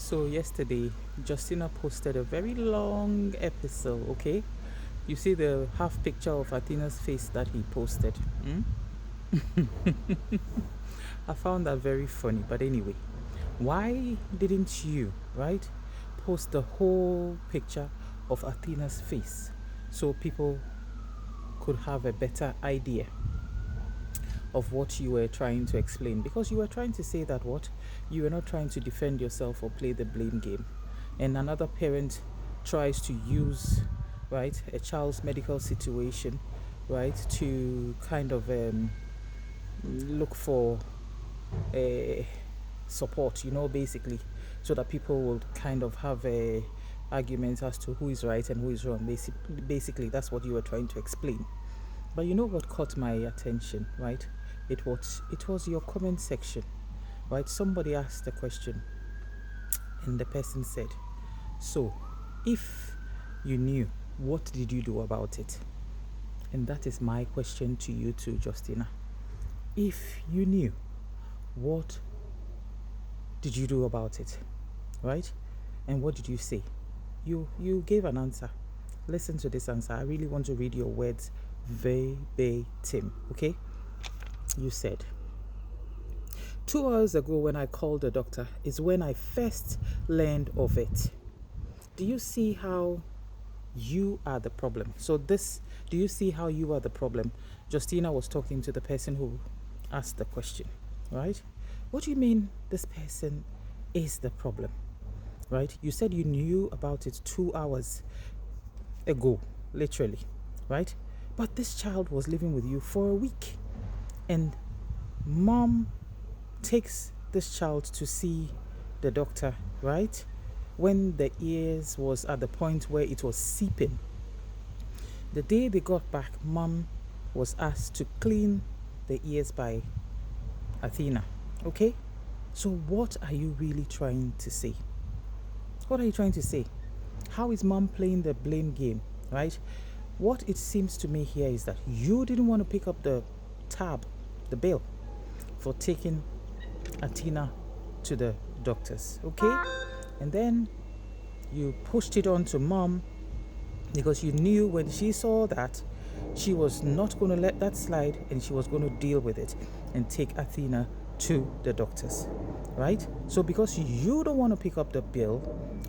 So yesterday, Justina posted a very long episode, okay? You see the half picture of Athena's face that he posted. I found that very funny, but anyway, why didn't you, right, post the whole picture of Athena's face so people could have a better idea of what you were trying to explain? Because you were trying to say that what? You were not trying to defend yourself or play the blame game. And another parent tries to use, right, a child's medical situation, right, to kind of look for a support, basically, so that people will kind of have a argument as to who is right and who is wrong. Basically, that's what you were trying to explain. But you know what caught my attention, right? It was your comment section, right? Somebody asked a question, and the person said, "So, if you knew, what did you do about it?" And that is my question to you too, Justina. If you knew, what did you do about it, right? And what did you say? You gave an answer. Listen to this answer. I really want to read your words verbatim, okay? You said, 2 hours ago when I called the doctor is when I first learned of it. Do you see how you are the problem? Do you see how you are the problem? Justina was talking to the person who asked the question, right? What do you mean this person is the problem, right? You said you knew about it 2 hours ago, literally, right? But this child was living with you for a week, and mom takes this child to see the doctor, right? When the ears was at the point where it was seeping. The day they got back, mom was asked to clean the ears by Athena, okay? So what are you really trying to say? What are you trying to say? How is mom playing the blame game, right? What it seems to me here is that you didn't want to pick up the bill for taking Athena to the doctors, okay? And then you pushed it on to mom because you knew when she saw that she was not going to let that slide, and she was going to deal with it and take Athena to the doctors, right? So because you don't want to pick up the bill,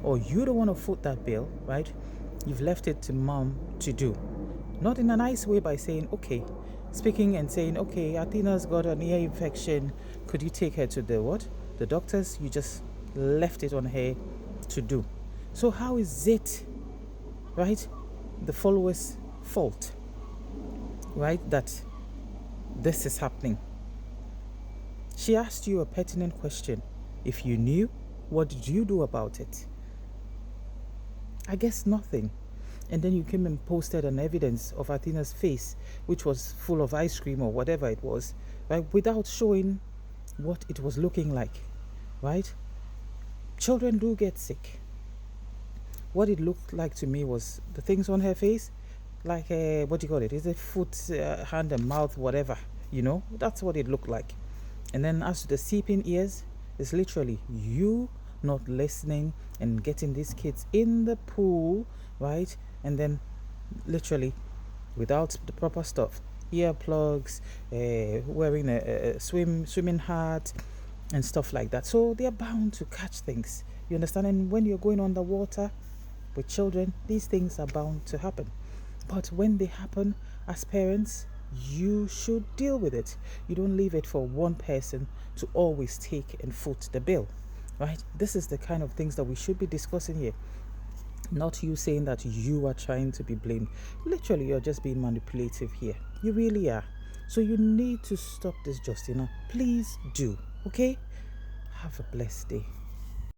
or you don't want to foot that bill, right, you've left it to mom to do. Not in a nice way by saying, okay, speaking and saying, okay, Athena's got an ear infection, could you take her to the doctors? You just left it on her to do. So how is it, right, the followers' fault, right, that this is happening? She asked you a pertinent question. If you knew, what did you do about it? I guess nothing. And then you came and posted an evidence of Athena's face, which was full of ice cream or whatever it was, right, without showing what it was looking like, right? Children do get sick. What it looked like to me was the things on her face, like what do you call it? Is it foot, hand and mouth, whatever, That's what it looked like. And then as to the seeping ears, it's literally you not listening and getting these kids in the pool, right? And then literally without the proper stuff, earplugs, wearing a swimming hat and stuff like that. So they're bound to catch things. You understand? And when you're going underwater with children, these things are bound to happen. But when they happen, as parents, you should deal with it. You don't leave it for one person to always take and foot the bill, right? This is the kind of things that we should be discussing here. Not you saying that you are trying to be blamed. Literally, you're just being manipulative here. You really are. So you need to stop this, Justina. Please do, okay? Have a blessed day.